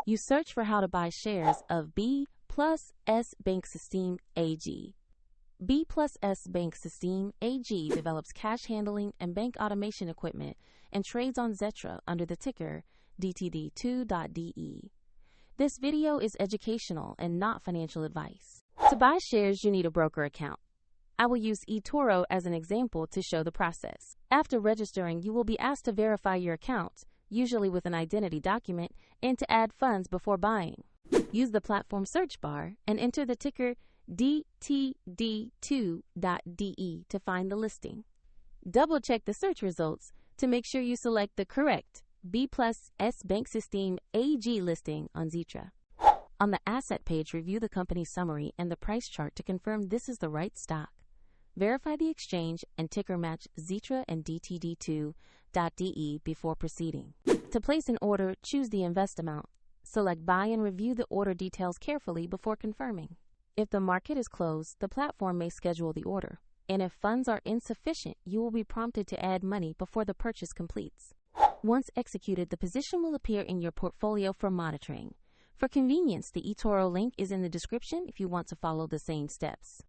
You search for how to buy shares of B+S Banksysteme AG. B+S Banksysteme AG develops cash handling and bank automation equipment and trades on Xetra under the ticker DTD2.DE. This video is educational and not financial advice. To buy shares, you need a broker account. I will use eToro as an example to show the process. After registering, you will be asked to verify your account, usually with an identity document, and to add funds before buying. Use the platform search bar and enter the ticker DTD2.DE to find the listing. Double-check the search results to make sure you select the correct B+S Banksysteme AG listing on Xetra. On the asset page, review the company summary and the price chart to confirm this is the right stock. Verify the exchange and ticker match Xetra and DTD2.DE before proceeding. To place an order, choose the invest amount. Select buy and review the order details carefully before confirming. If the market is closed, the platform may schedule the order, and if funds are insufficient, you will be prompted to add money before the purchase completes. Once executed, the position will appear in your portfolio for monitoring. For convenience, the eToro link is in the description if you want to follow the same steps.